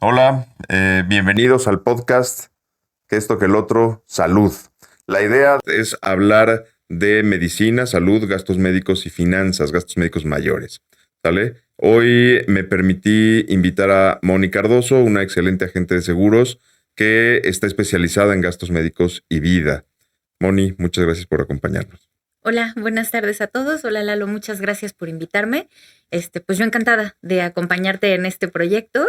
Hola, bienvenidos al podcast Que esto que el otro, salud. La idea es hablar de medicina, salud, gastos médicos y finanzas, gastos médicos mayores. ¿Sale? Hoy me permití invitar a Moni Cardoso, una excelente agente de seguros que está especializada en gastos médicos y vida. Moni, muchas gracias por acompañarnos. Hola, buenas tardes a todos. Hola Lalo, muchas gracias por invitarme. Pues yo encantada de acompañarte en este proyecto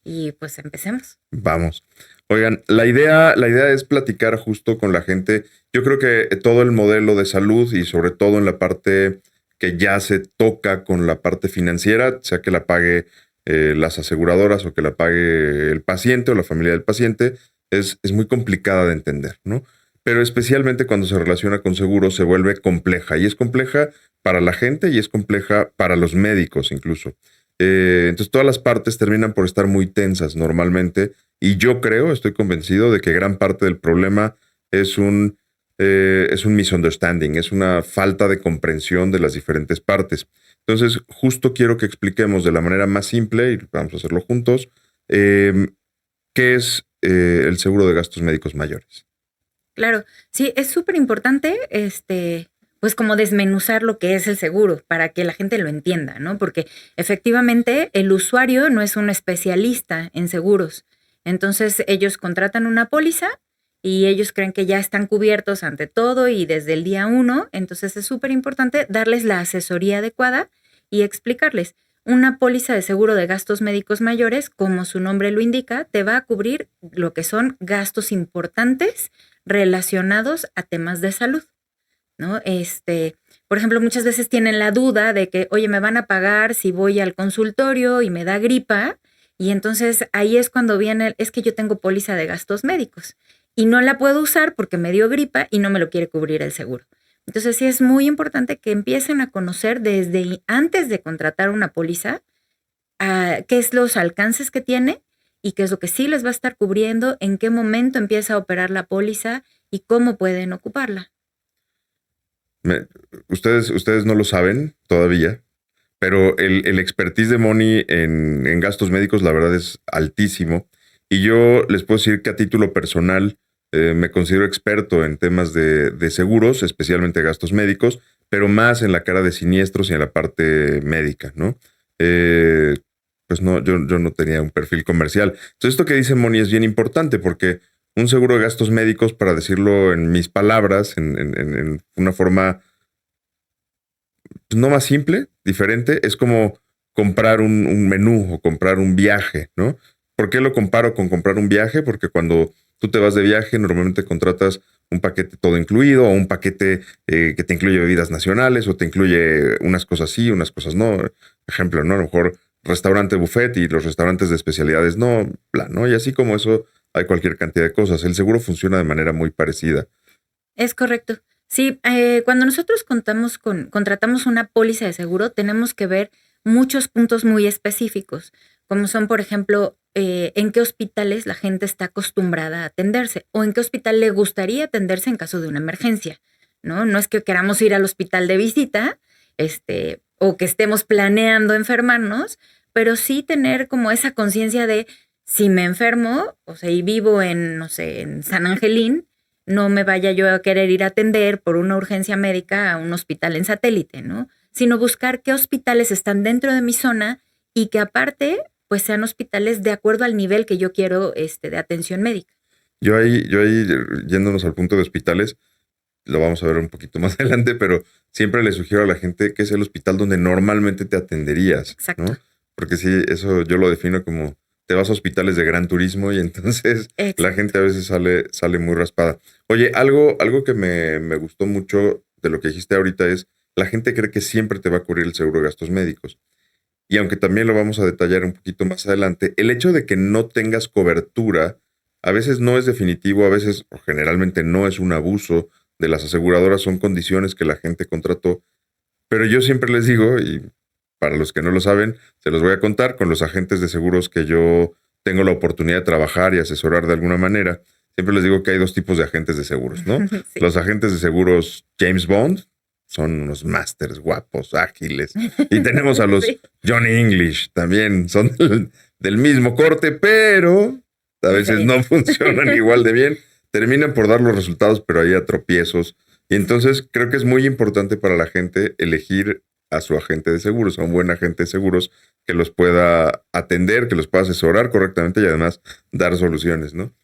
y pues empecemos. Vamos. Oigan, la idea es platicar justo con la gente. Yo creo que todo el modelo de salud y sobre todo en la parte que ya se toca con la parte financiera, sea que la pague las aseguradoras o que la pague el paciente o la familia del paciente, es muy complicada de entender, ¿no? Pero especialmente cuando se relaciona con seguros se vuelve compleja y es compleja para la gente y es compleja para los médicos incluso. Entonces todas las partes terminan por estar muy tensas normalmente y yo creo, estoy convencido de que gran parte del problema es un misunderstanding, es una falta de comprensión de las diferentes partes. Entonces justo quiero que expliquemos de la manera más simple, y vamos a hacerlo juntos, qué es el seguro de gastos médicos mayores. Claro, sí, es súper importante, pues como desmenuzar lo que es el seguro para que la gente lo entienda, ¿no? Porque efectivamente el usuario no es un especialista en seguros. Entonces ellos contratan una póliza y ellos creen que ya están cubiertos ante todo y desde el día uno. Entonces es súper importante darles la asesoría adecuada y explicarles. Una póliza de seguro de gastos médicos mayores, como su nombre lo indica, te va a cubrir lo que son gastos importantes relacionados a temas de salud, ¿no? Por ejemplo, muchas veces tienen la duda de que, oye, me van a pagar si voy al consultorio y me da gripa, y entonces ahí es cuando viene, es que yo tengo póliza de gastos médicos y no la puedo usar porque me dio gripa y no me lo quiere cubrir el seguro. Entonces sí es muy importante que empiecen a conocer desde antes de contratar una póliza qué es los alcances que tiene y qué es lo que sí les va a estar cubriendo, en qué momento empieza a operar la póliza y cómo pueden ocuparla. Me- ustedes no lo saben todavía, pero el expertise de Moni en gastos médicos, la verdad, es altísimo. Y yo les puedo decir que a título personal me considero experto en temas de seguros, especialmente gastos médicos, pero más en la cara de siniestros y en la parte médica, ¿no? Eh, pues no, yo no tenía un perfil comercial. Entonces, esto que dice Moni es bien importante porque un seguro de gastos médicos, para decirlo en mis palabras, en una forma pues, no más simple, diferente, es como comprar un menú o comprar un viaje, ¿no? ¿Por qué lo comparo con comprar un viaje? Porque cuando tú te vas de viaje, normalmente contratas un paquete todo incluido o un paquete que te incluye bebidas nacionales o te incluye unas cosas sí, unas cosas no. Ejemplo, ¿no? A lo mejor restaurante buffet y los restaurantes de especialidades no, bla, ¿no? Y así como eso hay cualquier cantidad de cosas. El seguro funciona de manera muy parecida. Es correcto. Sí, cuando nosotros contratamos una póliza de seguro, tenemos que ver muchos puntos muy específicos, como son, por ejemplo, en qué hospitales la gente está acostumbrada a atenderse o en qué hospital le gustaría atenderse en caso de una emergencia, ¿no? No es que queramos ir al hospital de visita, o que estemos planeando enfermarnos, pero sí tener como esa conciencia de si me enfermo, o sea, y vivo en, no sé, en San Angelín, no me vaya yo a querer ir a atender por una urgencia médica a un hospital en satélite, ¿no? Sino buscar qué hospitales están dentro de mi zona y que aparte, pues sean hospitales de acuerdo al nivel que yo quiero de atención médica. Yo ahí, yéndonos al punto de hospitales, lo vamos a ver un poquito más adelante, pero siempre le sugiero a la gente que es el hospital donde normalmente te atenderías, Exacto, ¿no? Porque sí, eso yo lo defino como te vas a hospitales de gran turismo y entonces la exacto. gente a veces sale muy raspada. Oye, algo que me gustó mucho de lo que dijiste ahorita es, la gente cree que siempre te va a cubrir el seguro de gastos médicos. Y aunque también lo vamos a detallar un poquito más adelante, el hecho de que no tengas cobertura a veces no es definitivo, a veces o generalmente no es un abuso de las aseguradoras, son condiciones que la gente contrató. Pero yo siempre les digo, y para los que no lo saben, se los voy a contar con los agentes de seguros que yo tengo la oportunidad de trabajar y asesorar de alguna manera. Siempre les digo que hay dos tipos de agentes de seguros, ¿no? Sí. Los agentes de seguros James Bond son unos masters guapos, ágiles. Y tenemos a los Sí, Johnny English también, son del mismo corte, pero a veces no funcionan igual de bien. Terminan por dar los resultados, pero hay a tropiezos. Y entonces creo que es muy importante para la gente elegir a su agente de seguros, a un buen agente de seguros que los pueda atender, que los pueda asesorar correctamente y además dar soluciones, ¿no?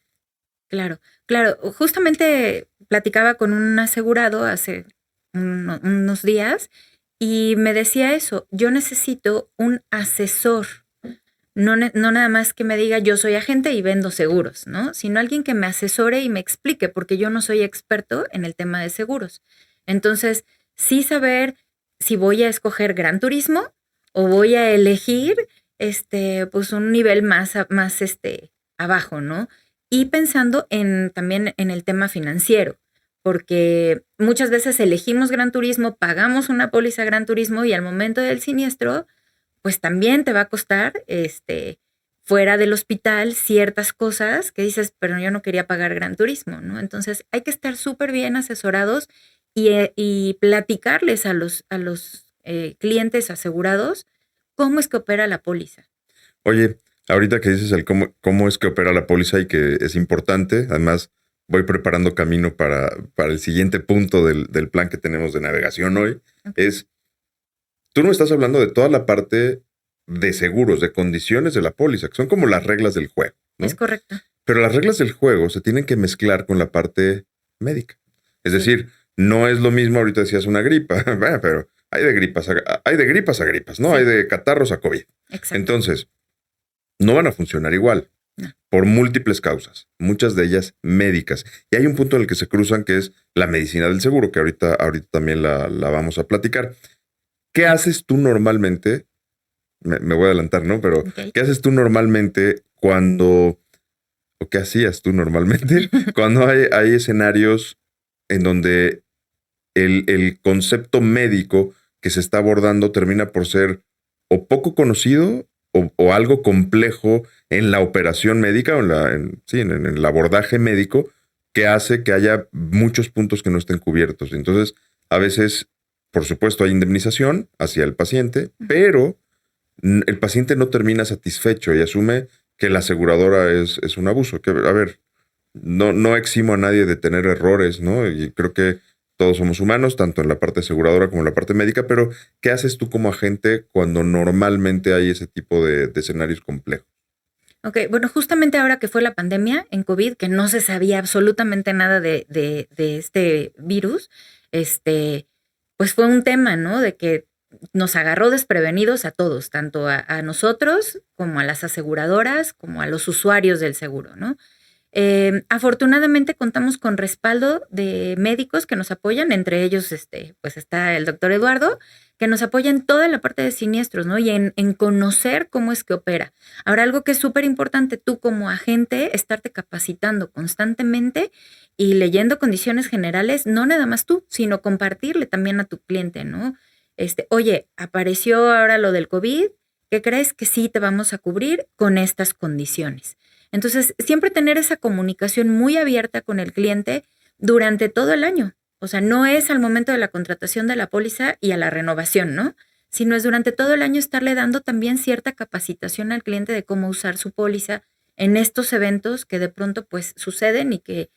Claro, claro. Justamente platicaba con un asegurado hace unos días y me decía eso, yo necesito un asesor, no nada más que me diga yo soy agente y vendo seguros, ¿no? Sino alguien que me asesore y me explique, porque yo no soy experto en el tema de seguros. Entonces, sí saber si voy a escoger Gran Turismo o voy a elegir pues un nivel más abajo, ¿no? Y pensando también en el tema financiero, porque muchas veces elegimos Gran Turismo, pagamos una póliza Gran Turismo y al momento del siniestro, pues también te va a costar, fuera del hospital, ciertas cosas que dices, pero yo no quería pagar Gran Turismo, ¿no? Entonces hay que estar súper bien asesorados y platicarles a los clientes asegurados cómo es que opera la póliza. Oye, ahorita que dices el cómo es que opera la póliza y que es importante, además voy preparando camino para el siguiente punto del plan que tenemos de navegación hoy, es, tú no estás hablando de toda la parte de seguros, de condiciones de la póliza, que son como las reglas del juego, ¿no? Es correcto. Pero las reglas del juego se tienen que mezclar con la parte médica. Es decir, no es lo mismo, ahorita decías una gripa, pero hay de gripas a gripas, ¿no? Sí. Hay de catarros a COVID. Exacto. Entonces, no van a funcionar igual. No. Por múltiples causas, muchas de ellas médicas. Y hay un punto en el que se cruzan, que es la medicina del seguro, que ahorita también la vamos a platicar. ¿Qué haces tú normalmente? Me voy a adelantar, ¿no? Pero, okay. ¿Qué haces tú normalmente o qué hacías tú normalmente cuando hay escenarios en donde el concepto médico que se está abordando termina por ser o poco conocido o algo complejo en la operación médica o en el abordaje médico, que hace que haya muchos puntos que no estén cubiertos? Entonces, a veces, por supuesto, hay indemnización hacia el paciente, pero el paciente no termina satisfecho y asume que la aseguradora es un abuso. Que, a ver, no eximo a nadie de tener errores, ¿no? Y creo que todos somos humanos, tanto en la parte aseguradora como en la parte médica, pero ¿qué haces tú como agente cuando normalmente hay ese tipo de escenarios complejos? Ok, bueno, justamente ahora que fue la pandemia en COVID, que no se sabía absolutamente nada de este virus, pues fue un tema, ¿no? De que nos agarró desprevenidos a todos, tanto a nosotros como a las aseguradoras, como a los usuarios del seguro, ¿no? Afortunadamente contamos con respaldo de médicos que nos apoyan, entre ellos pues está el doctor Eduardo, que nos apoya en toda la parte de siniestros, ¿no? Y en conocer cómo es que opera. Ahora, algo que es súper importante, tú como agente, estarte capacitando constantemente y leyendo condiciones generales, no nada más tú, sino compartirle también a tu cliente, ¿no? Oye, apareció ahora lo del COVID, ¿qué crees? Que sí te vamos a cubrir con estas condiciones. Entonces, siempre tener esa comunicación muy abierta con el cliente durante todo el año. O sea, no es al momento de la contratación de la póliza y a la renovación, ¿no? Sino es durante todo el año estarle dando también cierta capacitación al cliente de cómo usar su póliza en estos eventos que de pronto pues suceden y que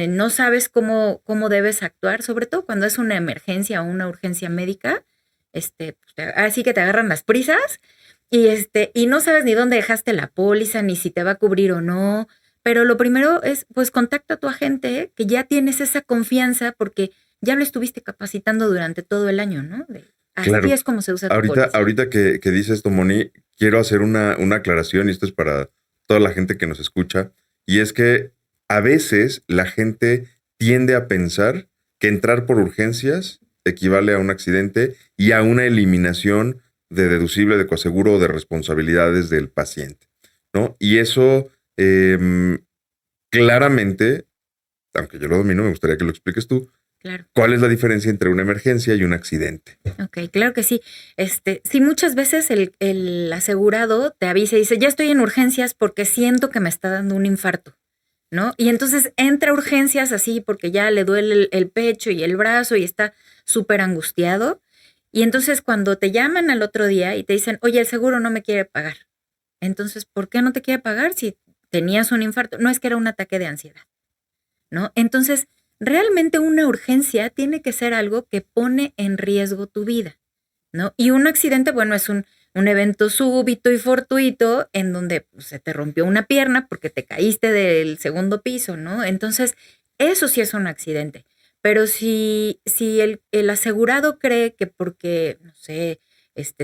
no sabes cómo debes actuar, sobre todo cuando es una emergencia o una urgencia médica. Así que te agarran las prisas. Y no sabes ni dónde dejaste la póliza, ni si te va a cubrir o no. Pero lo primero es, pues, contacta a tu agente, que ya tienes esa confianza porque ya lo estuviste capacitando durante todo el año, ¿no? Así claro. Es como se usa tu póliza. Ahorita que dices esto, Moni, quiero hacer una aclaración, y esto es para toda la gente que nos escucha, y es que a veces la gente tiende a pensar que entrar por urgencias equivale a un accidente y a una eliminación de deducible de coaseguro o de responsabilidades del paciente, ¿no? Y eso claramente, aunque yo lo domino, me gustaría que lo expliques tú. Claro. ¿Cuál es la diferencia entre una emergencia y un accidente? Ok, claro que sí. Sí, muchas veces el asegurado te avisa y dice, ya estoy en urgencias porque siento que me está dando un infarto, ¿no? Y entonces entra a urgencias así porque ya le duele el pecho y el brazo y está súper angustiado. Y entonces cuando te llaman al otro día y te dicen, oye, el seguro no me quiere pagar, Entonces, ¿por qué no te quiere pagar si tenías un infarto? No, es que era un ataque de ansiedad, ¿no? Entonces, realmente una urgencia tiene que ser algo que pone en riesgo tu vida, ¿no? Y un accidente, bueno, es un evento súbito y fortuito en donde pues, se te rompió una pierna porque te caíste del segundo piso, ¿no? Entonces, eso sí es un accidente. Pero si el asegurado cree que porque, no sé,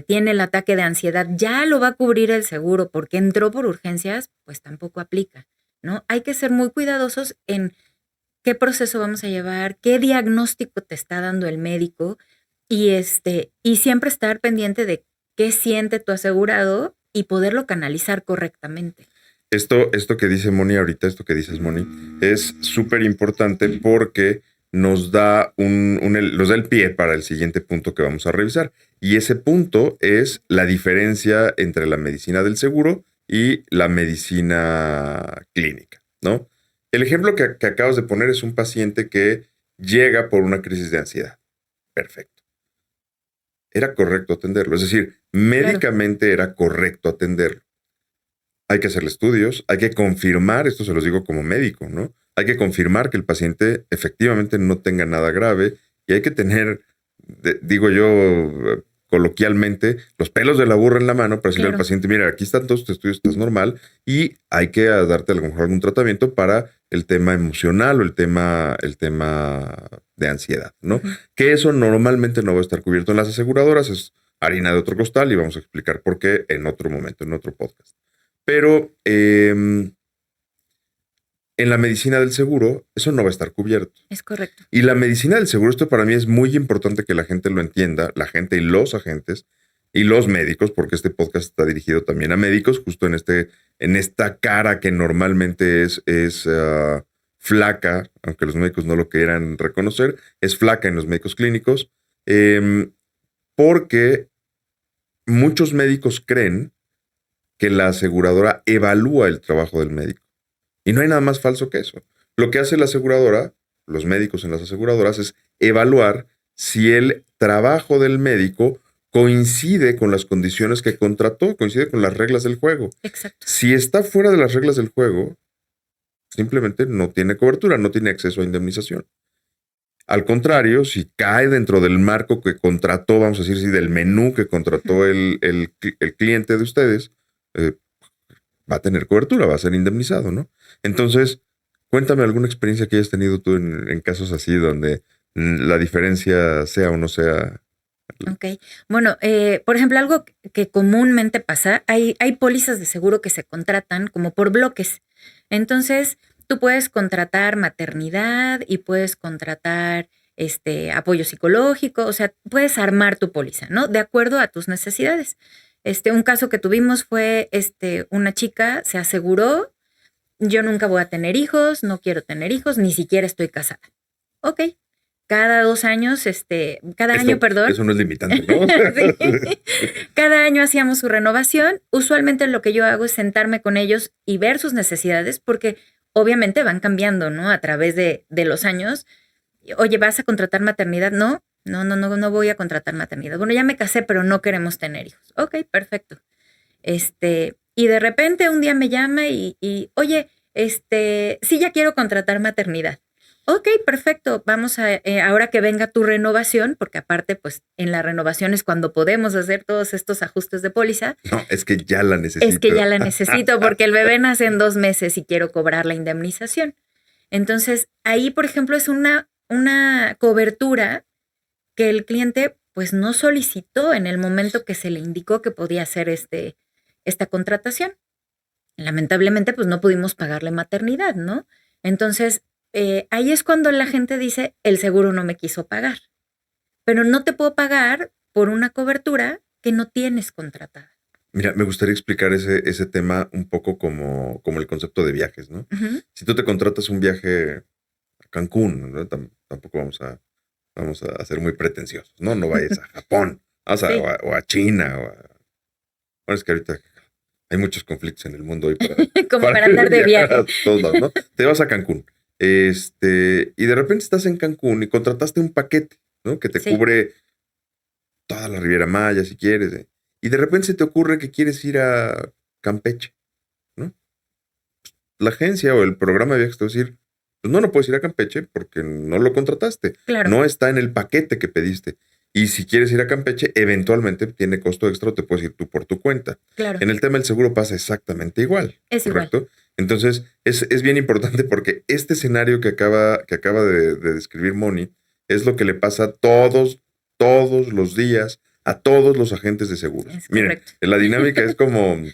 tiene el ataque de ansiedad, ya lo va a cubrir el seguro porque entró por urgencias, pues tampoco aplica, ¿no? Hay que ser muy cuidadosos en qué proceso vamos a llevar, qué diagnóstico te está dando el médico y siempre estar pendiente de qué siente tu asegurado y poderlo canalizar correctamente. Esto que dice Moni ahorita, esto que dices, Moni, es súper importante porque nos da nos da el pie para el siguiente punto que vamos a revisar. Y ese punto es la diferencia entre la medicina del seguro y la medicina clínica, ¿no? El ejemplo que acabas de poner es un paciente que llega por una crisis de ansiedad. Perfecto. Era correcto atenderlo. Es decir, médicamente era correcto atenderlo. Hay que hacerle estudios, hay que confirmar, esto se los digo como médico, ¿no? Hay que confirmar que el paciente efectivamente no tenga nada grave y hay que tener, digo yo coloquialmente, los pelos de la burra en la mano para decirle al paciente, mira, aquí están todos tus estudios, estás normal y hay que darte a lo mejor algún tratamiento para el tema emocional o el tema de ansiedad, ¿no? Que eso normalmente no va a estar cubierto en las aseguradoras, es harina de otro costal y vamos a explicar por qué en otro momento, en otro podcast. Pero en la medicina del seguro, eso no va a estar cubierto. Es correcto. Y la medicina del seguro, esto para mí es muy importante que la gente lo entienda, la gente y los agentes y los médicos, porque este podcast está dirigido también a médicos, justo en esta cara que normalmente es flaca, aunque los médicos no lo quieran reconocer, es flaca en los médicos clínicos, porque muchos médicos creen que la aseguradora evalúa el trabajo del médico. Y no hay nada más falso que eso. Lo que hace la aseguradora, los médicos en las aseguradoras, es evaluar si el trabajo del médico coincide con las condiciones que contrató, coincide con las reglas del juego. Exacto. Si está fuera de las reglas del juego, simplemente no tiene cobertura, no tiene acceso a indemnización. Al contrario, si cae dentro del marco que contrató, vamos a decir, si del menú que contrató el cliente de ustedes, va a tener cobertura, va a ser indemnizado, ¿no? Entonces, cuéntame alguna experiencia que hayas tenido tú en casos así donde la diferencia sea o no sea. Ok. Bueno, por ejemplo, algo que comúnmente pasa, hay pólizas de seguro que se contratan como por bloques. Entonces, tú puedes contratar maternidad y puedes contratar apoyo psicológico, o sea, puedes armar tu póliza, ¿no? De acuerdo a tus necesidades. Un caso que tuvimos fue, una chica se aseguró, yo nunca voy a tener hijos, no quiero tener hijos, ni siquiera estoy casada. Ok. Cada 2 años, cada año, perdón. Eso no es limitante, ¿no? Sí. Cada año hacíamos su renovación. Usualmente lo que yo hago es sentarme con ellos y ver sus necesidades, porque obviamente van cambiando, ¿no? A través de los años. Oye, ¿vas a contratar maternidad? No voy a contratar maternidad. Bueno, ya me casé, pero no queremos tener hijos. Ok, perfecto. Y de repente un día me llama y oye, sí, ya quiero contratar maternidad. Ok, perfecto. Vamos a, ahora que venga tu renovación, porque aparte, pues en la renovación es cuando podemos hacer todos estos ajustes de póliza. No, es que ya la necesito. Es que ya la necesito porque el bebé nace en 2 meses y quiero cobrar la indemnización. Entonces, ahí, por ejemplo, es una cobertura que el cliente pues no solicitó en el momento que se le indicó que podía hacer esta contratación. Lamentablemente, pues no pudimos pagarle maternidad, ¿no? Entonces, ahí es cuando la gente dice, el seguro no me quiso pagar. Pero no te puedo pagar por una cobertura que no tienes contratada. Mira, me gustaría explicar ese tema un poco como el concepto de viajes, ¿no? Uh-huh. Si tú te contratas un viaje a Cancún, ¿no? Tampoco vamos a ser muy pretenciosos, ¿no? No vayas a Japón, sí. o a China, Bueno, es que ahorita hay muchos conflictos en el mundo hoy para andar de viaje. A todos lados, ¿no? Te vas a Cancún. Y de repente estás en Cancún y contrataste un paquete, ¿no? Que te cubre toda la Riviera Maya, si quieres. Y de repente se te ocurre que quieres ir a Campeche, ¿no? La agencia o el programa de viajes te va a decir, pues no puedes ir a Campeche porque no lo contrataste. Claro. No está en el paquete que pediste. Y si quieres ir a Campeche, eventualmente tiene costo extra o te puedes ir tú por tu cuenta. Claro. En el tema del seguro pasa exactamente igual. Es ¿correcto? igual. Entonces, es bien importante porque este escenario que acaba de describir Moni es lo que le pasa a todos los días a todos los agentes de seguros. Es Miren, correcto. la dinámica es como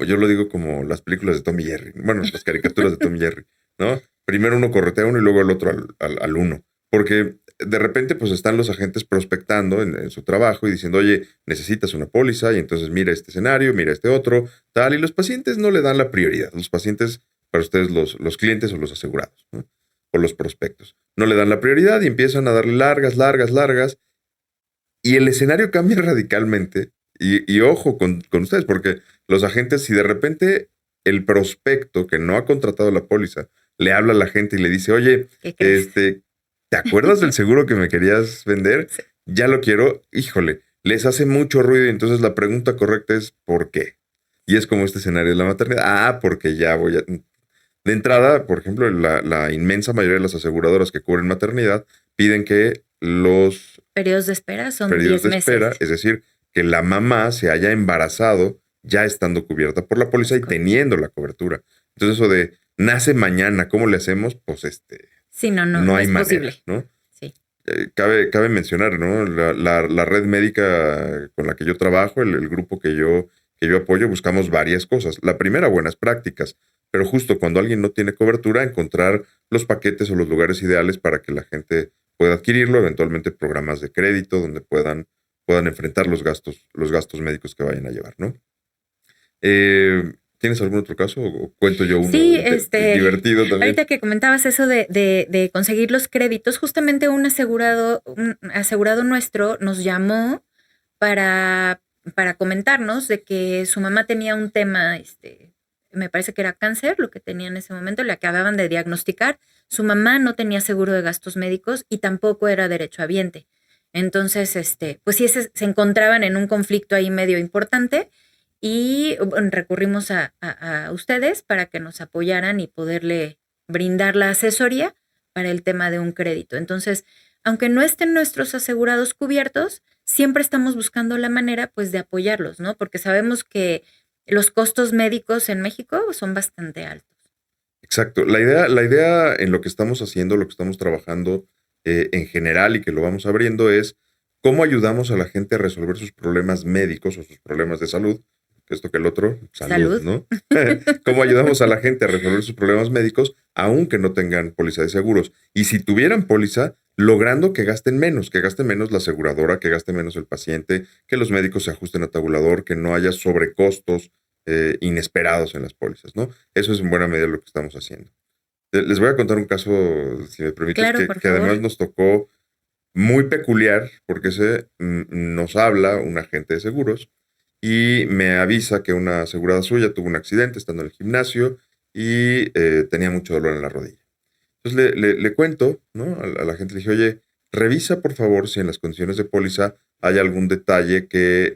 yo lo digo como las películas de Tom y Jerry. Bueno, las caricaturas de Tom y Jerry, ¿no? Primero uno corretea a uno y luego el otro al uno. Porque de repente pues están los agentes prospectando en su trabajo y diciendo, oye, necesitas una póliza y entonces mira este escenario, mira este otro, tal. Y los pacientes no le dan la prioridad. Los pacientes, para ustedes los clientes o los asegurados, ¿no? O los prospectos. No le dan la prioridad y empiezan a darle largas. Y el escenario cambia radicalmente. Y ojo con ustedes, porque los agentes, si de repente el prospecto que no ha contratado la póliza le habla a la gente y le dice, oye, ¿te acuerdas del seguro que me querías vender? Sí. Ya lo quiero. Híjole, les hace mucho ruido y entonces la pregunta correcta es ¿por qué? Y es como este escenario de la maternidad. Porque ya voy a... De entrada, por ejemplo, la inmensa mayoría de las aseguradoras que cubren maternidad piden que los periodos de espera son periodos 10 de meses. espera, es decir, que la mamá se haya embarazado ya estando cubierta por la póliza y teniendo la cobertura. Entonces eso de nace mañana, ¿cómo le hacemos? Pues sí, no hay es manera, posible, ¿no? Sí. Cabe mencionar, ¿no? La red médica con la que yo trabajo, el grupo que yo apoyo, buscamos varias cosas. La primera, buenas prácticas, pero justo cuando alguien no tiene cobertura, encontrar los paquetes o los lugares ideales para que la gente pueda adquirirlo, eventualmente programas de crédito donde puedan enfrentar los gastos médicos que vayan a llevar, ¿no? ¿Tienes algún otro caso o cuento yo uno divertido también? Ahorita que comentabas eso de conseguir los créditos, justamente un asegurado nuestro nos llamó para comentarnos de que su mamá tenía un tema, me parece que era cáncer, lo que tenía en ese momento, le acababan de diagnosticar. Su mamá no tenía seguro de gastos médicos y tampoco era derechohabiente. Entonces, pues sí, se encontraban en un conflicto ahí medio importante y bueno, recurrimos a ustedes para que nos apoyaran y poderle brindar la asesoría para el tema de un crédito. Entonces, aunque no estén nuestros asegurados cubiertos, siempre estamos buscando la manera, pues, de apoyarlos, ¿no? Porque sabemos que los costos médicos en México son bastante altos. Exacto. La idea en lo que estamos haciendo, lo que estamos trabajando en general y que lo vamos abriendo es cómo ayudamos a la gente a resolver sus problemas médicos o sus problemas de salud. Esto que el otro, salud. ¿No? ¿Cómo ayudamos a la gente a resolver sus problemas médicos aunque no tengan póliza de seguros? Y si tuvieran póliza, logrando que gasten menos la aseguradora, que gaste menos el paciente, que los médicos se ajusten a tabulador, que no haya sobrecostos inesperados en las pólizas, ¿no? Eso es en buena medida lo que estamos haciendo. Les voy a contar un caso, si me permites, claro, que además nos tocó muy peculiar, porque nos habla un agente de seguros y me avisa que una asegurada suya tuvo un accidente estando en el gimnasio y tenía mucho dolor en la rodilla. Entonces le cuento, ¿no? A la gente le dije, oye, revisa por favor si en las condiciones de póliza hay algún detalle que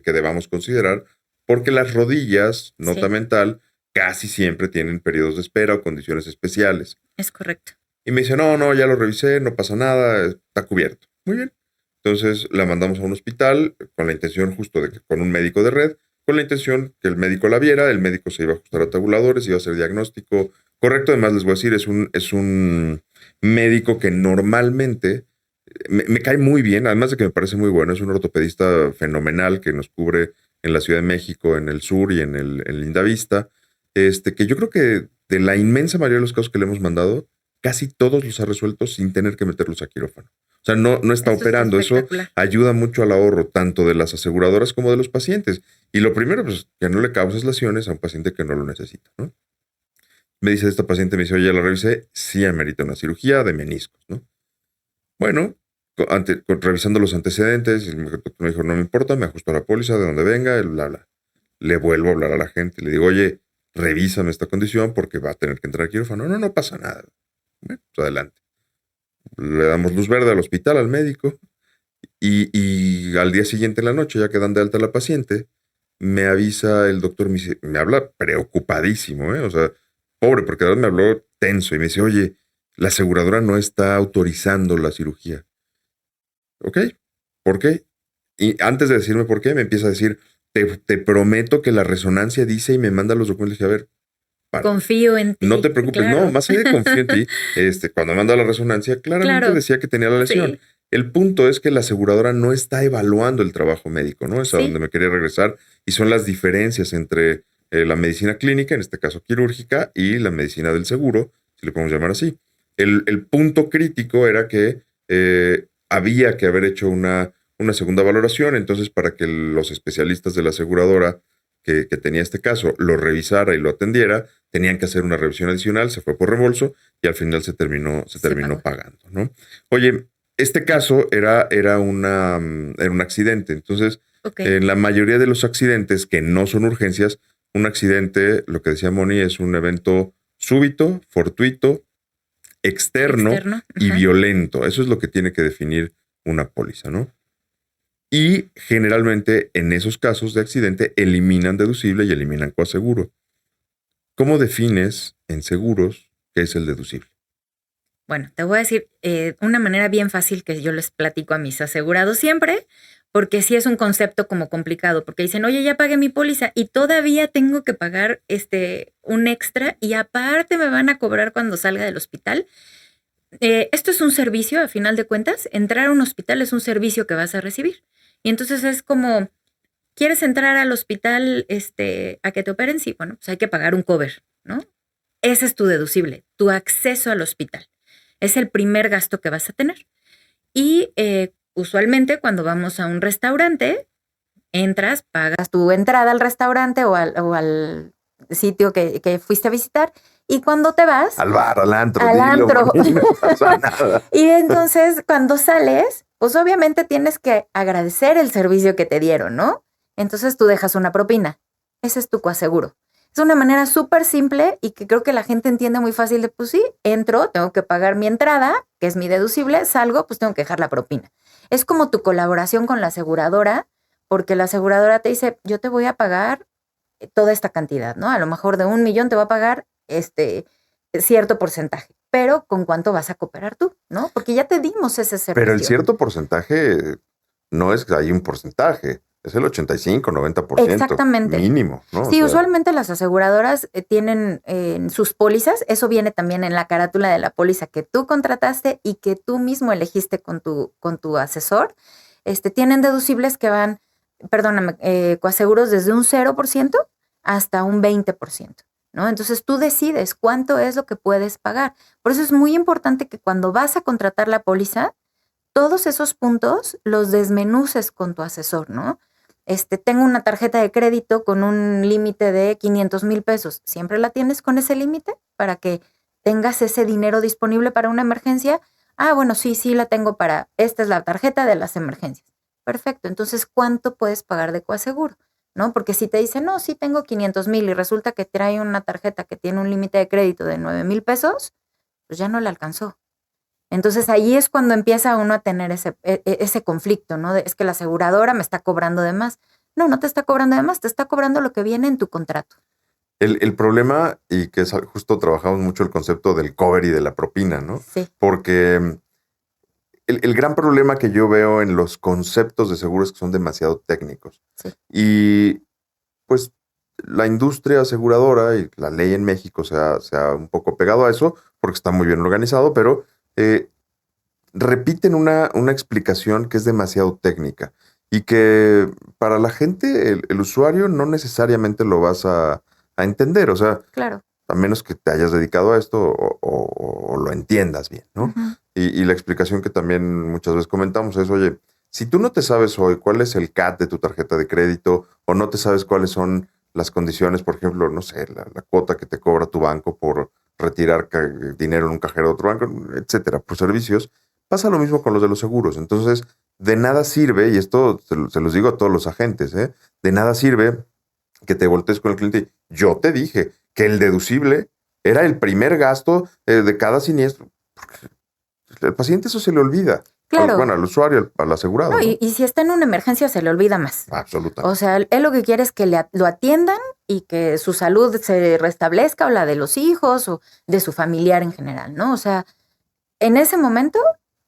debamos considerar, porque las rodillas, nota mental, casi siempre tienen periodos de espera o condiciones especiales. Es correcto. Y me dice, no, ya lo revisé, no pasa nada, está cubierto. Muy bien. Entonces la mandamos a un hospital con la intención justo de que con un médico de red, con la intención que el médico la viera, el médico se iba a ajustar a tabuladores, iba a hacer diagnóstico correcto. Además les voy a decir, es un médico que normalmente me cae muy bien, además de que me parece muy bueno, es un ortopedista fenomenal que nos cubre en la Ciudad de México, en el sur y en Lindavista, que yo creo que de la inmensa mayoría de los casos que le hemos mandado, casi todos los ha resuelto sin tener que meterlos a quirófano. O sea, no está operando. Eso ayuda mucho al ahorro, tanto de las aseguradoras como de los pacientes. Y lo primero, pues, que no le causes lesiones a un paciente que no lo necesita, ¿no? Me dice esta paciente, me dice, oye, ya la revisé, sí amerita una cirugía de meniscos, ¿no? Bueno, revisando los antecedentes, el doctor me dijo, no me importa, me ajusto a la póliza, de donde venga, bla. Le vuelvo a hablar a la gente, le digo, oye, revísame esta condición porque va a tener que entrar a quirófano. No pasa nada. Bueno, pues adelante. Le damos luz verde al hospital, al médico, y al día siguiente en la noche, ya que dan de alta a la paciente, me avisa el doctor, me habla preocupadísimo, ¿eh? O sea, pobre, porque de verdad me habló tenso y me dice, oye, la aseguradora no está autorizando la cirugía. ¿Ok? ¿Por qué? Y antes de decirme por qué, me empieza a decir, te prometo que la resonancia dice y me manda los documentos. Y a ver, para. Confío en ti. No te preocupes, claro. no, más allá de confío en ti, cuando me manda la resonancia, claramente Claro. decía que tenía la lesión. Sí. El punto es que la aseguradora no está evaluando el trabajo médico, ¿no? Es a Sí. donde me quería regresar. Y son las diferencias entre la medicina clínica, en este caso quirúrgica, y la medicina del seguro, si le podemos llamar así. El punto crítico era que había que haber hecho una segunda valoración, entonces para que los especialistas de la aseguradora que tenía este caso lo revisara y lo atendiera, tenían que hacer una revisión adicional, se fue por reembolso y al final se terminó pagando, ¿no? Oye, este caso era un accidente, entonces en la mayoría de los accidentes que no son urgencias, un accidente, lo que decía Moni, es un evento súbito, fortuito, externo. Y violento. Eso es lo que tiene que definir una póliza, ¿no? Y generalmente en esos casos de accidente eliminan deducible y eliminan coaseguro. ¿Cómo defines en seguros qué es el deducible? Bueno, te voy a decir una manera bien fácil que yo les platico a mis asegurados siempre, porque sí es un concepto como complicado, porque dicen, oye, ya pagué mi póliza y todavía tengo que pagar un extra y aparte me van a cobrar cuando salga del hospital. Esto es un servicio, a final de cuentas. Entrar a un hospital es un servicio que vas a recibir. Y entonces es como, ¿quieres entrar al hospital a que te operen? Sí, bueno, pues hay que pagar un cover, ¿no? Ese es tu deducible, tu acceso al hospital. Es el primer gasto que vas a tener. Y usualmente cuando vamos a un restaurante, entras, pagas tu entrada al restaurante o al sitio que fuiste a visitar, y cuando te vas al bar, al antro, no pasa nada. Y entonces cuando sales, pues obviamente tienes que agradecer el servicio que te dieron, ¿no? Entonces tú dejas una propina. Ese es tu coaseguro. Es una manera súper simple y que creo que la gente entiende muy fácil de, pues sí, entro, tengo que pagar mi entrada, que es mi deducible, salgo, pues tengo que dejar la propina. Es como tu colaboración con la aseguradora, porque la aseguradora te dice, yo te voy a pagar toda esta cantidad, ¿no? A lo mejor de 1 millón te va a pagar cierto porcentaje, pero ¿con cuánto vas a cooperar tú, no? Porque ya te dimos ese servicio. Pero el cierto porcentaje no es que hay un porcentaje, es el 85, 90%. Exactamente. Mínimo, ¿no? Sí, usualmente las aseguradoras tienen en sus pólizas, eso viene también en la carátula de la póliza que tú contrataste y que tú mismo elegiste con tu asesor, tienen deducibles que van, coaseguros desde un 0% hasta un 20%. ¿No? Entonces tú decides cuánto es lo que puedes pagar. Por eso es muy importante que cuando vas a contratar la póliza, todos esos puntos los desmenuces con tu asesor, ¿no? Tengo una tarjeta de crédito con un límite de 500,000 pesos. ¿Siempre la tienes con ese límite para que tengas ese dinero disponible para una emergencia? Ah, bueno, sí la tengo esta es la tarjeta de las emergencias. Perfecto, entonces, ¿cuánto puedes pagar de coaseguro? ¿No? Porque si te dicen, no, sí tengo 500,000 y resulta que trae una tarjeta que tiene un límite de crédito de 9,000 pesos, pues ya no le alcanzó. Entonces ahí es cuando empieza uno a tener ese conflicto, ¿no? Es que la aseguradora me está cobrando de más. No, no te está cobrando de más, te está cobrando lo que viene en tu contrato. El problema, y que es justo trabajamos mucho el concepto del cover y de la propina, ¿no? Sí. Porque el gran problema que yo veo en los conceptos de seguros es que son demasiado técnicos. Sí. Y pues la industria aseguradora y la ley en México se ha un poco pegado a eso porque está muy bien organizado, pero repiten una explicación que es demasiado técnica y que para la gente, el usuario, no necesariamente lo vas a entender. O sea, claro, a menos que te hayas dedicado a esto o lo entiendas bien, ¿no? Uh-huh. Y la explicación que también muchas veces comentamos es, oye, si tú no te sabes hoy cuál es el CAT de tu tarjeta de crédito o no te sabes cuáles son las condiciones, por ejemplo, no sé, la cuota que te cobra tu banco por retirar dinero en un cajero de otro banco, etcétera, por servicios, pasa lo mismo con los de los seguros. Entonces, de nada sirve, y esto se los digo a todos los agentes, de nada sirve que te voltees con el cliente. Yo te dije que el deducible era el primer gasto de cada siniestro. Porque el paciente eso se le olvida. Claro. Bueno, al usuario, al asegurado. No, ¿no? y si está en una emergencia se le olvida más. Absolutamente. O sea, él lo que quiere es que lo atiendan y que su salud se restablezca o la de los hijos o de su familiar en general, ¿no? O sea, en ese momento,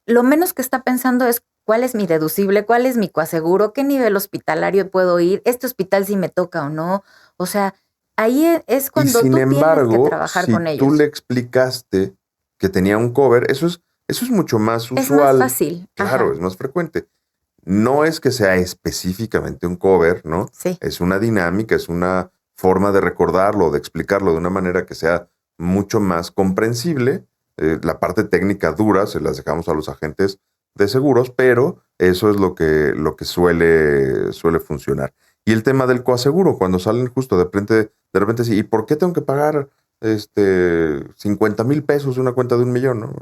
lo menos que está pensando es cuál es mi deducible, cuál es mi coaseguro, qué nivel hospitalario puedo ir, este hospital si me toca o no. O sea, ahí es cuando sin tú tienes que embargo, trabajar si con tú ellos. le explicaste que tenía un cover, eso es mucho más Es más usual. fácil. Claro, Ajá. es más frecuente. No es que sea específicamente un cover, ¿no? Sí. Es una dinámica, es una forma de recordarlo, de explicarlo de una manera que sea mucho más comprensible. La parte técnica dura se las dejamos a los agentes de seguros, pero eso es lo que suele funcionar. Y el tema del coaseguro, cuando salen justo de repente sí, ¿y por qué tengo que pagar 50,000 pesos de una cuenta de 1,000,000, ¿no?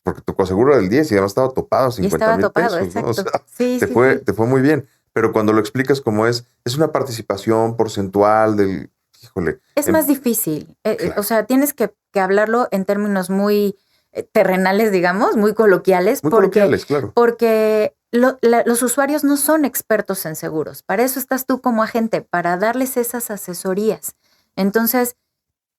Porque tu coaseguro era del 10 y además estaba topado a Y 50 estaba mil topado, pesos, ¿no? O exacto. sea, Sí, te sí, fue, sí. te fue muy bien. Pero cuando lo explicas como es una participación porcentual del, híjole, Es más difícil. O claro, sea, tienes que hablarlo en términos muy terrenales, digamos, muy coloquiales, muy coloquiales, claro. porque los usuarios no son expertos en seguros. Para eso estás tú como agente, para darles esas asesorías. Entonces,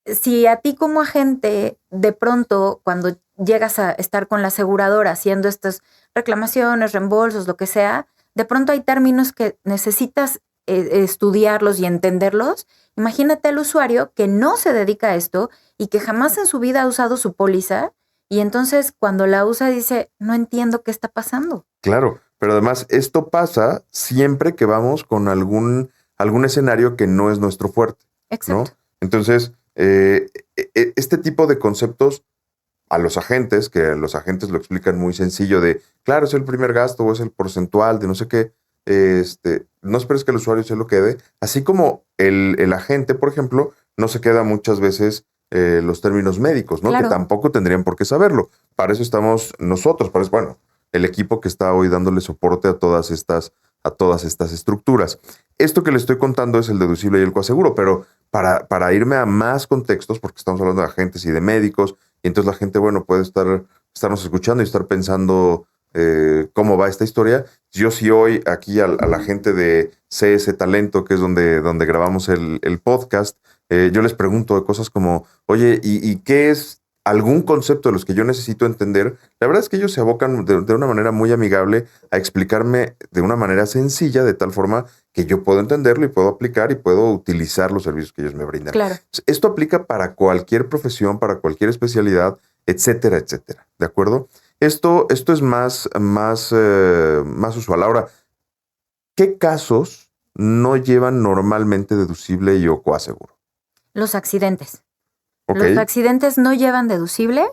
si a ti como agente, de pronto, cuando llegas a estar con la aseguradora haciendo estas reclamaciones, reembolsos, lo que sea, de pronto hay términos que necesitas estudiarlos y entenderlos. Imagínate al usuario que no se dedica a esto y que jamás en su vida ha usado su póliza y entonces cuando la usa dice, no entiendo qué está pasando. Claro, pero además esto pasa siempre que vamos con algún escenario que no es nuestro fuerte, ¿no? Exacto. Entonces, este tipo de conceptos a los agentes, que los agentes lo explican muy sencillo de, claro, es el primer gasto o es el porcentual de no sé qué, no esperes que el usuario se lo quede, así como el agente, por ejemplo, no se queda muchas veces los términos médicos, ¿no? Claro. Que tampoco tendrían por qué saberlo. Para eso estamos nosotros, para eso, bueno, el equipo que está hoy dándole soporte a todas estas estructuras. Esto que le estoy contando es el deducible y el coaseguro, pero para irme a más contextos, porque estamos hablando de agentes y de médicos, y entonces la gente, bueno, puede estarnos escuchando y estar pensando cómo va esta historia. Yo sí hoy aquí a la gente de CS Talento, que es donde grabamos el podcast, yo les pregunto de cosas como, oye, ¿y qué es algún concepto de los que yo necesito entender? La verdad es que ellos se abocan de una manera muy amigable a explicarme de una manera sencilla, de tal forma que yo puedo entenderlo y puedo aplicar y puedo utilizar los servicios que ellos me brindan. Claro. Esto aplica para cualquier profesión, para cualquier especialidad, etcétera, etcétera. ¿De acuerdo? Esto es más usual. Ahora, ¿qué casos no llevan normalmente deducible y o coaseguro? Los accidentes. Ok. Los accidentes no llevan deducible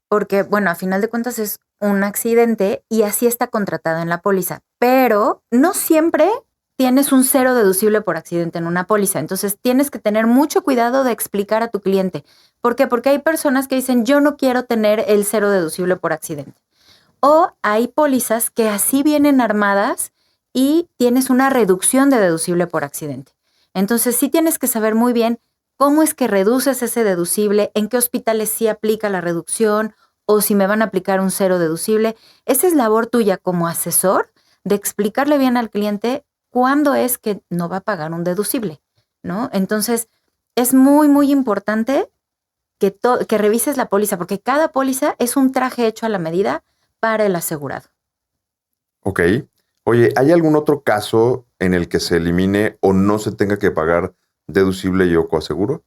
porque, bueno, a final de cuentas es un accidente y así está contratado en la póliza. Pero no siempre tienes un cero deducible por accidente en una póliza. Entonces tienes que tener mucho cuidado de explicar a tu cliente. ¿Por qué? Porque hay personas que dicen, yo no quiero tener el cero deducible por accidente. O hay pólizas que así vienen armadas y tienes una reducción de deducible por accidente. Entonces sí tienes que saber muy bien cómo es que reduces ese deducible, en qué hospitales sí aplica la reducción o si me van a aplicar un cero deducible. Esa es labor tuya como asesor de explicarle bien al cliente cuándo es que no va a pagar un deducible, ¿no? Entonces es muy, muy importante que revises la póliza porque cada póliza es un traje hecho a la medida para el asegurado. Ok. Oye, ¿hay algún otro caso en el que se elimine o no se tenga que pagar deducible y o coaseguro?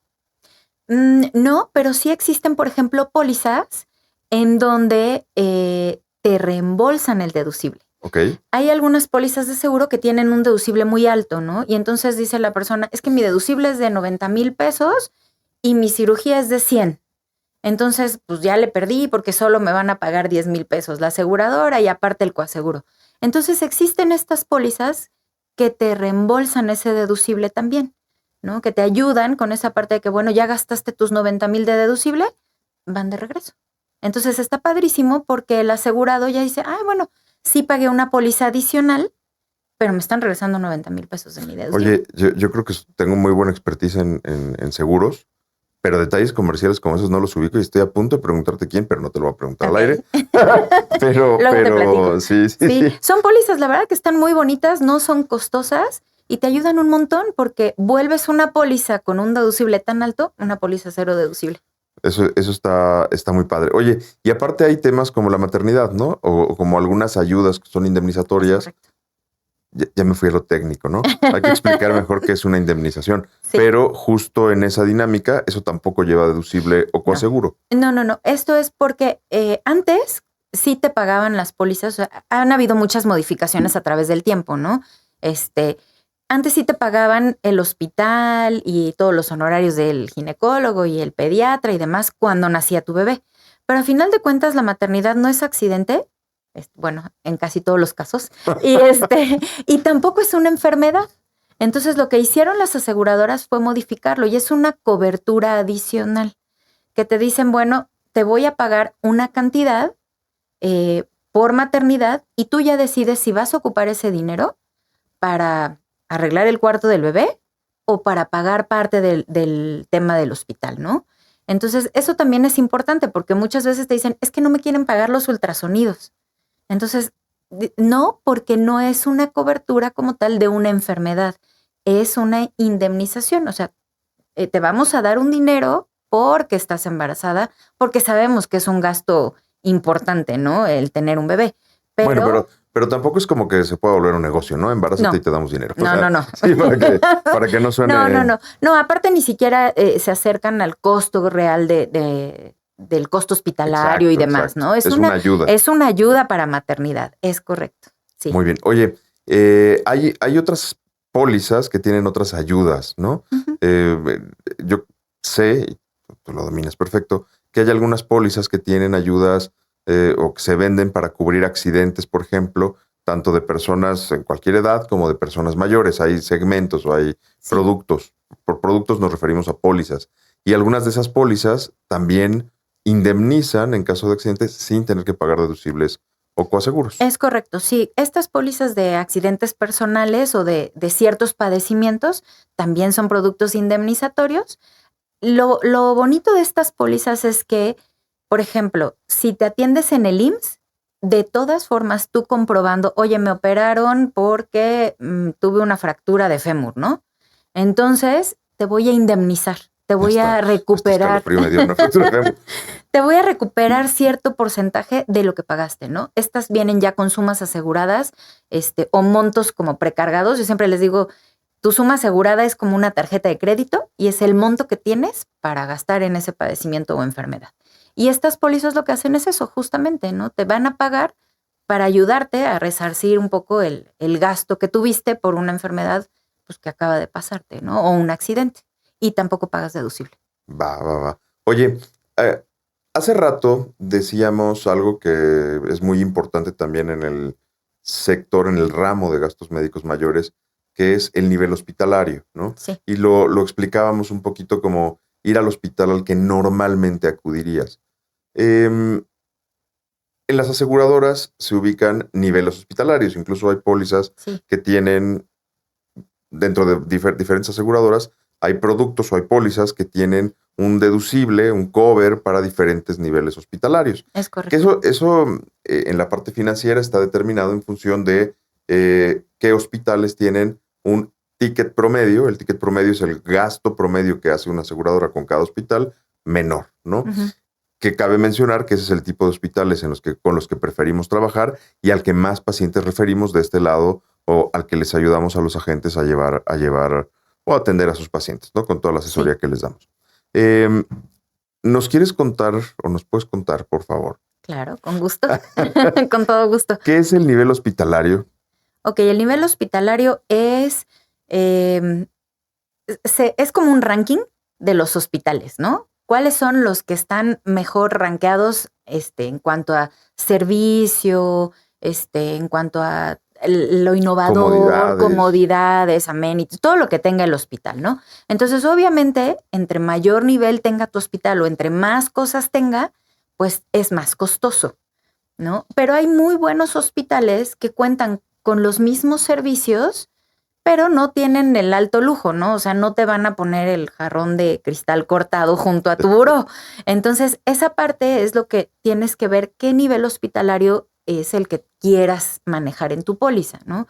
No, pero sí existen, por ejemplo, pólizas en donde te reembolsan el deducible. Ok. Hay algunas pólizas de seguro que tienen un deducible muy alto, ¿no? Y entonces dice la persona, es que mi deducible es de 90,000 pesos y mi cirugía es de 100. Entonces, pues ya le perdí porque solo me van a pagar 10,000 pesos la aseguradora y aparte el coaseguro. Entonces existen estas pólizas que te reembolsan ese deducible también, ¿no? Que te ayudan con esa parte de que, bueno, ya gastaste tus 90,000 de deducible, van de regreso. Entonces está padrísimo porque el asegurado ya dice, bueno, sí pagué una póliza adicional, pero me están regresando 90,000 pesos de mi deducible. Oye, yo creo que tengo muy buena expertise en seguros, pero detalles comerciales como esos no los ubico y estoy a punto de preguntarte quién, pero no te lo voy a preguntar al aire. Luego te platico. Sí. Son pólizas, la verdad que están muy bonitas, no son costosas y te ayudan un montón porque vuelves una póliza con un deducible tan alto, una póliza cero deducible. Eso está muy padre. Oye, y aparte hay temas como la maternidad, ¿no? O como algunas ayudas que son indemnizatorias. Correcto. Ya me fui a lo técnico, ¿no? Hay que explicar mejor qué es una indemnización. Sí. Pero justo en esa dinámica, eso tampoco lleva deducible o coaseguro. No. Esto es porque antes sí te pagaban las pólizas. O sea, han habido muchas modificaciones a través del tiempo, ¿no? Antes sí te pagaban el hospital y todos los honorarios del ginecólogo y el pediatra y demás cuando nacía tu bebé. Pero a final de cuentas la maternidad no es accidente. Bueno, en casi todos los casos. Y tampoco es una enfermedad. Entonces lo que hicieron las aseguradoras fue modificarlo y es una cobertura adicional que te dicen, bueno, te voy a pagar una cantidad por maternidad y tú ya decides si vas a ocupar ese dinero para arreglar el cuarto del bebé o para pagar parte del tema del hospital, ¿no? Entonces eso también es importante porque muchas veces te dicen, es que no me quieren pagar los ultrasonidos. Entonces, no, porque no es una cobertura como tal de una enfermedad, es una indemnización. O sea, te vamos a dar un dinero porque estás embarazada, porque sabemos que es un gasto importante, ¿no? El tener un bebé. Pero tampoco es como que se pueda volver un negocio, ¿no? Embarázate y te damos dinero. No. Sí, para que no suene... No, aparte ni siquiera se acercan al costo real del costo hospitalario y demás, exacto. ¿no? Es una ayuda. Es una ayuda para maternidad, es correcto. Sí. Muy bien. Oye, hay otras pólizas que tienen otras ayudas, ¿no? Uh-huh. Yo sé, y tú lo dominas perfecto, que hay algunas pólizas que tienen ayudas o que se venden para cubrir accidentes, por ejemplo, tanto de personas en cualquier edad como de personas mayores. Hay segmentos o hay productos. Por productos nos referimos a pólizas. Y algunas de esas pólizas también indemnizan en caso de accidentes sin tener que pagar deducibles o coaseguros. Es correcto, sí. Estas pólizas de accidentes personales o de ciertos padecimientos también son productos indemnizatorios. Lo bonito de estas pólizas es que, por ejemplo, si te atiendes en el IMSS, de todas formas tú comprobando, oye, me operaron porque tuve una fractura de fémur, ¿no? Entonces te voy a indemnizar, te voy a recuperar. Te voy a recuperar cierto porcentaje de lo que pagaste, ¿no? Estas vienen ya con sumas aseguradas, o montos como precargados. Yo siempre les digo, tu suma asegurada es como una tarjeta de crédito y es el monto que tienes para gastar en ese padecimiento o enfermedad. Y estas pólizas lo que hacen es eso, justamente, ¿no? Te van a pagar para ayudarte a resarcir un poco el gasto que tuviste por una enfermedad pues, que acaba de pasarte, ¿no? O un accidente. Y tampoco pagas deducible. Va. Oye, hace rato decíamos algo que es muy importante también en el sector, en el ramo de gastos médicos mayores, que es el nivel hospitalario, ¿no? Sí. Y lo explicábamos un poquito como ir al hospital al que normalmente acudirías. En las aseguradoras se ubican niveles hospitalarios, incluso hay pólizas que tienen, dentro de diferentes aseguradoras, hay productos o hay pólizas que tienen un deducible, un cover para diferentes niveles hospitalarios. Es correcto. Que eso en la parte financiera está determinado en función de qué hospitales tienen un ticket promedio. El ticket promedio es el gasto promedio que hace una aseguradora con cada hospital menor, ¿no? Uh-huh. Que cabe mencionar que ese es el tipo de hospitales con los que preferimos trabajar y al que más pacientes referimos de este lado o al que les ayudamos a los agentes a llevar o atender a sus pacientes, ¿no? Con toda la asesoría que les damos. ¿Nos quieres contar o nos puedes contar, por favor? Claro, con gusto. Con todo gusto. ¿Qué es el nivel hospitalario? Ok, el nivel hospitalario es como un ranking de los hospitales, ¿no? ¿Cuáles son los que están mejor rankeados en cuanto a servicio, en cuanto a lo innovador, comodidades, amenities, todo lo que tenga el hospital, ¿no? Entonces, obviamente, entre mayor nivel tenga tu hospital o entre más cosas tenga, pues es más costoso, ¿no? Pero hay muy buenos hospitales que cuentan con los mismos servicios, pero no tienen el alto lujo, ¿no? O sea, no te van a poner el jarrón de cristal cortado junto a tu buró. Entonces, esa parte es lo que tienes que ver qué nivel hospitalario es el que quieras manejar en tu póliza, ¿no?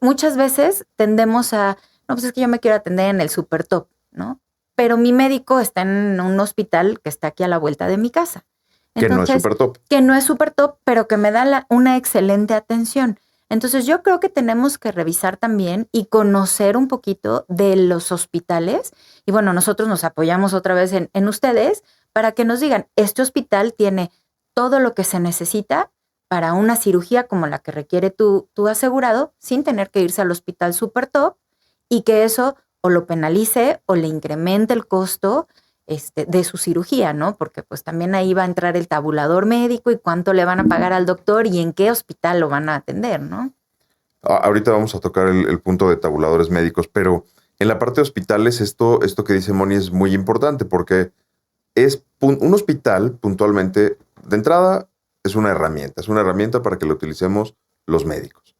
Muchas veces tendemos a, no, pues es que yo me quiero atender en el super top, ¿no? Pero mi médico está en un hospital que está aquí a la vuelta de mi casa. Entonces, que no es super top. Que no es super top, pero que me da una excelente atención. Entonces yo creo que tenemos que revisar también y conocer un poquito de los hospitales. Y bueno, nosotros nos apoyamos otra vez en ustedes para que nos digan, este hospital tiene todo lo que se necesita para una cirugía como la que requiere tu asegurado, sin tener que irse al hospital super top, y que eso o lo penalice o le incremente el costo de su cirugía, ¿no? Porque pues también ahí va a entrar el tabulador médico y cuánto le van a pagar al doctor y en qué hospital lo van a atender, ¿no? Ahorita vamos a tocar el punto de tabuladores médicos, pero en la parte de hospitales esto que dice Moni es muy importante porque un hospital puntualmente, de entrada, es una herramienta para que lo utilicemos los médicos.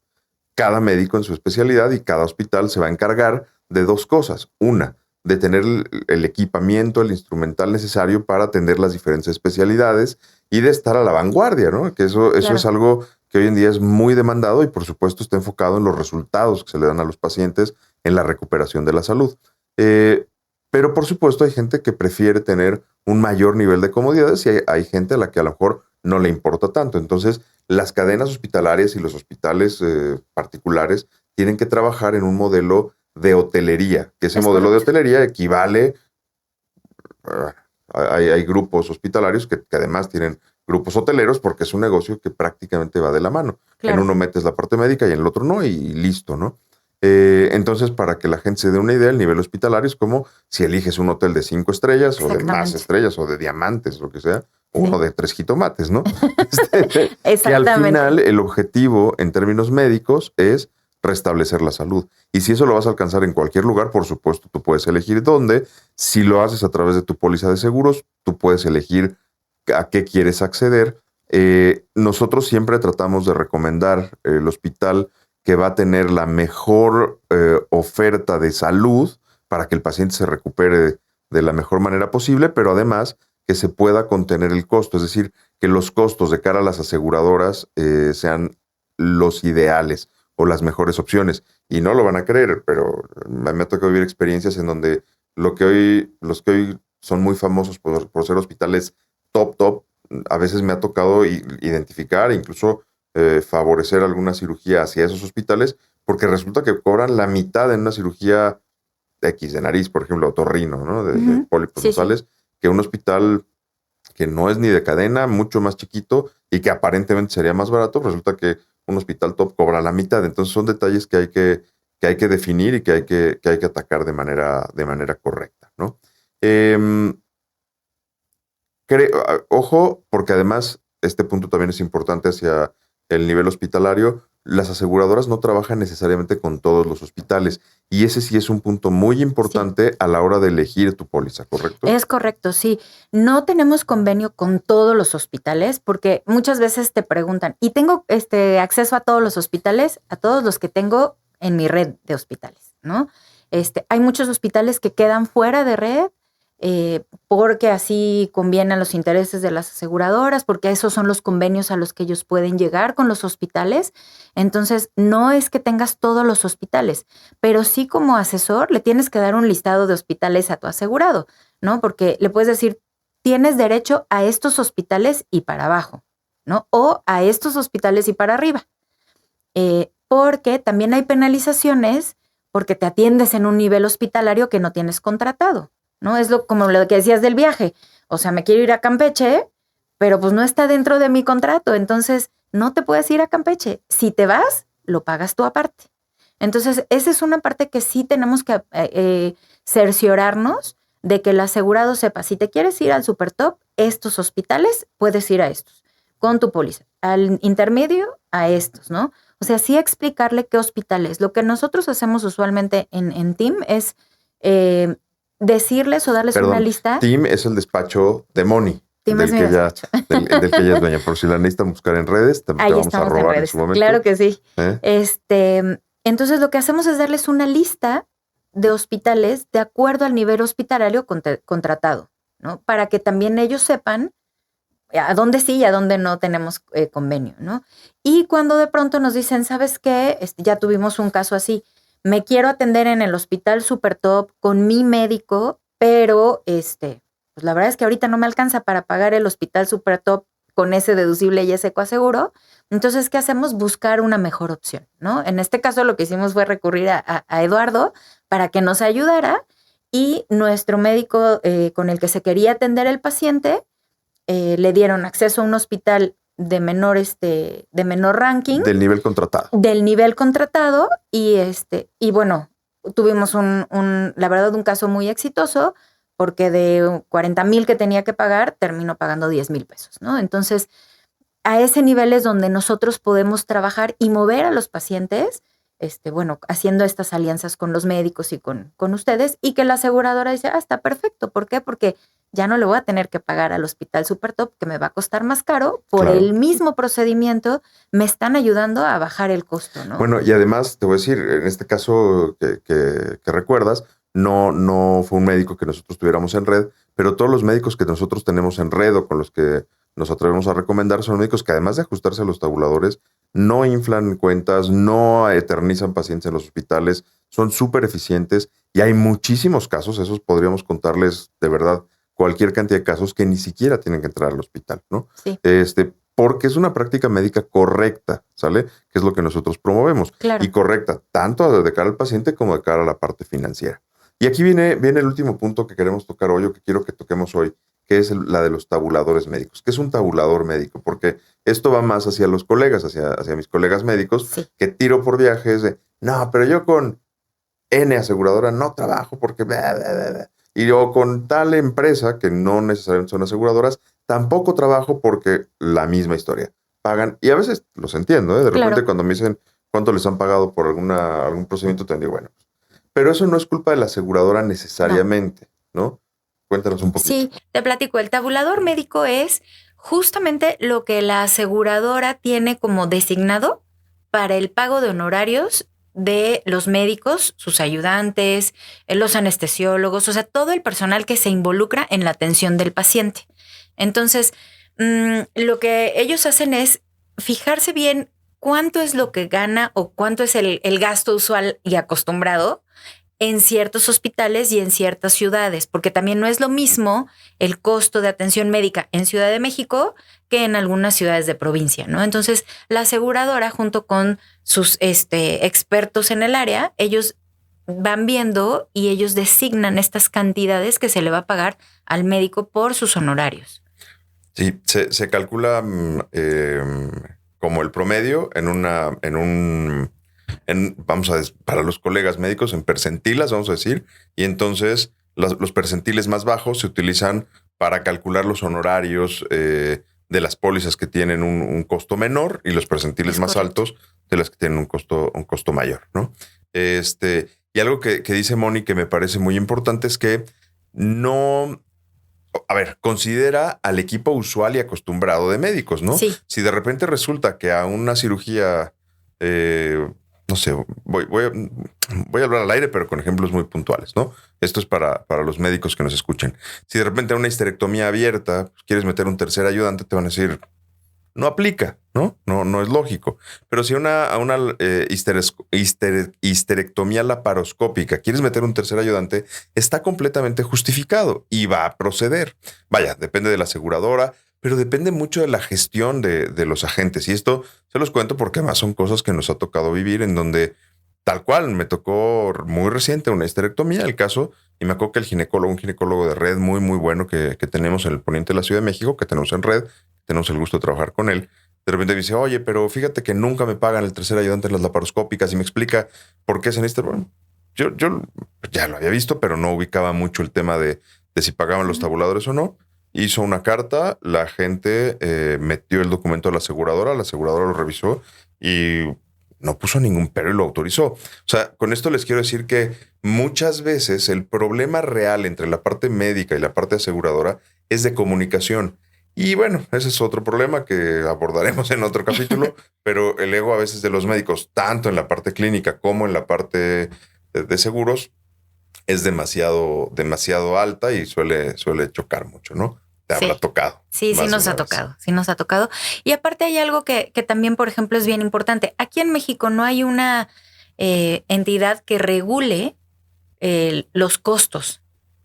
Cada médico en su especialidad y cada hospital se va a encargar de dos cosas. Una, de tener el equipamiento, el instrumental necesario para atender las diferentes especialidades y de estar a la vanguardia, ¿no? Que eso Claro. es algo que hoy en día es muy demandado y por supuesto está enfocado en los resultados que se le dan a los pacientes en la recuperación de la salud. Pero por supuesto hay gente que prefiere tener un mayor nivel de comodidades y hay gente a la que a lo mejor no le importa tanto. Entonces, las cadenas hospitalarias y los hospitales particulares tienen que trabajar en un modelo de hotelería, que ese modelo de hotelería equivale, hay grupos hospitalarios que además tienen grupos hoteleros porque es un negocio que prácticamente va de la mano. Claro. En uno metes la parte médica y en el otro no y listo, ¿no? Entonces, para que la gente se dé una idea, el nivel hospitalario es como si eliges un hotel de 5 estrellas o de más estrellas o de diamantes, lo que sea, o uno de 3 jitomates, ¿no? Que al final el objetivo en términos médicos es restablecer la salud. Y si eso lo vas a alcanzar en cualquier lugar, por supuesto, tú puedes elegir dónde. Si lo haces a través de tu póliza de seguros, tú puedes elegir a qué quieres acceder. Nosotros siempre tratamos de recomendar el hospital que va a tener la mejor oferta de salud para que el paciente se recupere de la mejor manera posible, pero además que se pueda contener el costo, es decir, que los costos de cara a las aseguradoras sean los ideales o las mejores opciones. Y no lo van a creer, pero me ha tocado vivir experiencias en donde los que hoy son muy famosos por ser hospitales top, a veces me ha tocado identificar, incluso favorecer alguna cirugía hacia esos hospitales, porque resulta que cobran la mitad en una cirugía X de nariz, por ejemplo, otorrino, ¿no? De pólipos nasales, que un hospital que no es ni de cadena, mucho más chiquito y que aparentemente sería más barato, resulta que un hospital top cobra la mitad. Entonces son detalles que hay que definir y que hay que atacar de manera correcta, ¿no? Ojo, porque además este punto también es importante hacia el nivel hospitalario. Las aseguradoras no trabajan necesariamente con todos los hospitales y ese sí es un punto muy importante a la hora de elegir tu póliza, ¿correcto? Es correcto, sí. No tenemos convenio con todos los hospitales porque muchas veces te preguntan, ¿y tengo acceso a todos los hospitales? A todos los que tengo en mi red de hospitales, ¿no? Hay muchos hospitales que quedan fuera de red porque así conviene a los intereses de las aseguradoras, porque esos son los convenios a los que ellos pueden llegar con los hospitales. Entonces, no es que tengas todos los hospitales, pero sí como asesor le tienes que dar un listado de hospitales a tu asegurado, ¿no? Porque le puedes decir, tienes derecho a estos hospitales y para abajo, ¿no? O a estos hospitales y para arriba. Porque también hay penalizaciones porque te atiendes en un nivel hospitalario que no tienes contratado, ¿no? Es como lo que decías del viaje. O sea, me quiero ir a Campeche, pero pues no está dentro de mi contrato. Entonces, no te puedes ir a Campeche. Si te vas, lo pagas tú aparte. Entonces, esa es una parte que sí tenemos que cerciorarnos de que el asegurado sepa. Si te quieres ir al super top, estos hospitales, puedes ir a estos con tu póliza. Al intermedio, a estos, ¿no? O sea, sí explicarle qué hospitales. Lo que nosotros hacemos usualmente en Team es decirles o darles una lista. Team es el despacho de Moni, del que ella es dueña. Por si la necesitan buscar en redes, también te vamos a robar en su momento. Claro que sí. En Entonces lo que hacemos es darles una lista de hospitales de acuerdo al nivel hospitalario contratado, ¿no? Para que también ellos sepan a dónde sí y a dónde no tenemos convenio, ¿no? Y cuando de pronto nos dicen, ¿sabes qué? Ya tuvimos un caso así, me quiero atender en el hospital super top con mi médico, pero pues la verdad es que ahorita no me alcanza para pagar el hospital super top con ese deducible y ese coaseguro. Entonces, ¿qué hacemos? Buscar una mejor opción, ¿no? En este caso lo que hicimos fue recurrir a Eduardo para que nos ayudara, y nuestro médico con el que se quería atender el paciente le dieron acceso a un hospital de menor ranking. Del nivel contratado. Del nivel contratado, y bueno, tuvimos la verdad, un caso muy exitoso, porque de 40,000 que tenía que pagar, terminó pagando 10,000 pesos, ¿no? Entonces, a ese nivel es donde nosotros podemos trabajar y mover a los pacientes, bueno, haciendo estas alianzas con los médicos y con ustedes, y que la aseguradora dice, está perfecto. ¿Por qué? Porque ya no le voy a tener que pagar al hospital super top, que me va a costar más caro. Por el mismo procedimiento, me están ayudando a bajar el costo, ¿no? Bueno, y además, te voy a decir, en este caso que recuerdas, no fue un médico que nosotros tuviéramos en red, pero todos los médicos que nosotros tenemos en red o con los que nos atrevemos a recomendar son médicos que, además de ajustarse a los tabuladores, no inflan cuentas, no eternizan pacientes en los hospitales, son súper eficientes, y hay muchísimos casos, esos podríamos contarles de verdad cualquier cantidad de casos, que ni siquiera tienen que entrar al hospital, ¿no? Sí. Porque es una práctica médica correcta, ¿sale? Que es lo que nosotros promovemos. Claro. Y correcta, tanto de cara al paciente como de cara a la parte financiera. Y aquí viene el último punto que queremos tocar hoy, o que quiero que toquemos hoy, que es la de los tabuladores médicos. ¿Qué es un tabulador médico? Porque esto va más hacia los colegas, hacia mis colegas médicos, sí, que tiro por viajes de, no, pero yo con N aseguradora no trabajo porque... Bla, bla, bla, bla. Y yo con tal empresa, que no necesariamente son aseguradoras, tampoco trabajo porque la misma historia. Pagan, y a veces los entiendo, ¿eh? De repente claro, cuando me dicen cuánto les han pagado por algún procedimiento, te digo, bueno, pero eso no es culpa de la aseguradora necesariamente, ¿no? Cuéntanos un poquito. Sí, te platico. El tabulador médico es justamente lo que la aseguradora tiene como designado para el pago de honorarios de los médicos, sus ayudantes, los anestesiólogos, o sea, todo el personal que se involucra en la atención del paciente. Entonces, lo que ellos hacen es fijarse bien cuánto es lo que gana o cuánto es el gasto usual y acostumbrado en ciertos hospitales y en ciertas ciudades, porque también no es lo mismo el costo de atención médica en Ciudad de México que en algunas ciudades de provincia, ¿no? Entonces, la aseguradora, junto con sus expertos en el área, ellos van viendo y ellos designan estas cantidades que se le va a pagar al médico por sus honorarios. Sí, se calcula como el promedio para los colegas médicos en percentilas, vamos a decir, y entonces los percentiles más bajos se utilizan para calcular los honorarios de las pólizas que tienen un costo menor, y los percentiles más altos de las que tienen un costo mayor, ¿no? Y algo que dice Moni que me parece muy importante es que no... A ver, considera al equipo usual y acostumbrado de médicos, ¿no? Sí. Si de repente resulta que a una cirugía, no sé, voy a hablar al aire, pero con ejemplos muy puntuales, ¿no? Esto es para los médicos que nos escuchen. Si de repente a una histerectomía abierta pues, quieres meter un tercer ayudante, te van a decir, no aplica, ¿no? No es lógico. Pero si a una histerectomía laparoscópica quieres meter un tercer ayudante, está completamente justificado y va a proceder. Vaya, depende de la aseguradora, pero depende mucho de la gestión de los agentes. Y esto se los cuento porque además son cosas que nos ha tocado vivir, en donde tal cual me tocó muy reciente una histerectomía, el caso, y me acuerdo que un ginecólogo de red muy, muy bueno que tenemos en el poniente de la Ciudad de México, que tenemos en red, tenemos el gusto de trabajar con él. De repente me dice, oye, pero fíjate que nunca me pagan el tercer ayudante en las laparoscópicas, y me explica por qué se necesita. Bueno, yo ya lo había visto, pero no ubicaba mucho el tema de si pagaban los tabuladores o no. Hizo una carta, la gente metió el documento a la aseguradora lo revisó y no puso ningún pero y lo autorizó. O sea, con esto les quiero decir que muchas veces el problema real entre la parte médica y la parte aseguradora es de comunicación. Y bueno, ese es otro problema que abordaremos en otro capítulo, pero el ego a veces de los médicos, tanto en la parte clínica como en la parte de seguros, es demasiado alta y suele chocar mucho, ¿no? Te habrá Sí. tocado. Sí, sí Más de nos una ha vez. tocado, sí nos ha tocado. Y aparte hay algo que también, por ejemplo, es bien importante. Aquí en México no hay una entidad que regule los costos.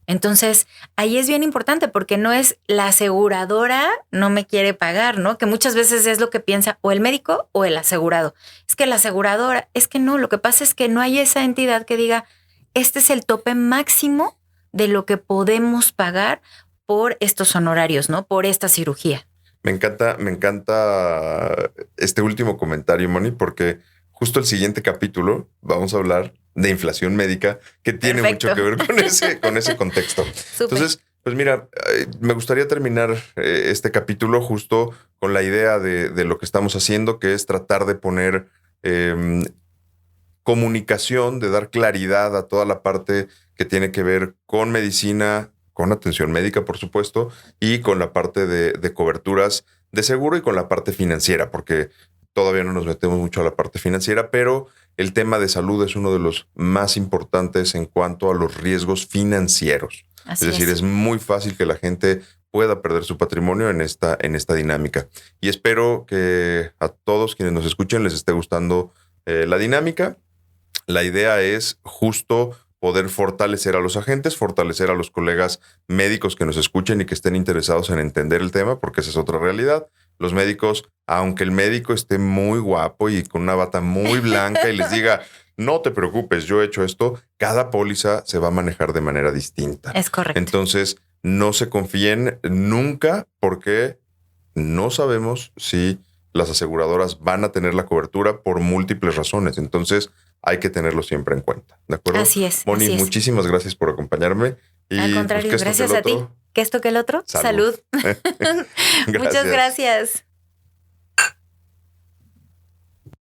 Entonces, ahí es bien importante porque no es la aseguradora no me quiere pagar, ¿no? Que muchas veces es lo que piensa o el médico o el asegurado. Es que la aseguradora, es que no, lo que pasa es que no hay esa entidad que diga, este es el tope máximo de lo que podemos pagar por estos honorarios, ¿no? Por esta cirugía. Me encanta este último comentario, Moni, porque justo el siguiente capítulo vamos a hablar de inflación médica, que tiene mucho Perfecto. que ver con ese contexto. Súper. Entonces, pues mira, me gustaría terminar este capítulo justo con la idea de lo que estamos haciendo, que es tratar de poner comunicación, de dar claridad a toda la parte que tiene que ver con medicina, con atención médica, por supuesto, y con la parte de coberturas de seguro y con la parte financiera, porque todavía no nos metemos mucho a la parte financiera, pero el tema de salud es uno de los más importantes en cuanto a los riesgos financieros. Así Es decir, es muy fácil que la gente pueda perder su patrimonio en esta dinámica. Y espero que a todos quienes nos escuchen les esté gustando la dinámica. La idea es justo poder fortalecer a los agentes, fortalecer a los colegas médicos que nos escuchen y que estén interesados en entender el tema, porque esa es otra realidad. Los médicos, aunque el médico esté muy guapo y con una bata muy blanca y les diga, no te preocupes, yo he hecho esto, cada póliza se va a manejar de manera distinta. Es correcto. Entonces, no se confíen nunca porque no sabemos si las aseguradoras van a tener la cobertura por múltiples razones. Entonces, hay que tenerlo siempre en cuenta. ¿De acuerdo? Así es. Moni, así es. muchísimas gracias por acompañarme. Y Al contrario, pues, ¿qué es esto gracias que el a ti. otro? ¿Qué esto que el otro? Salud. Salud. Muchas gracias.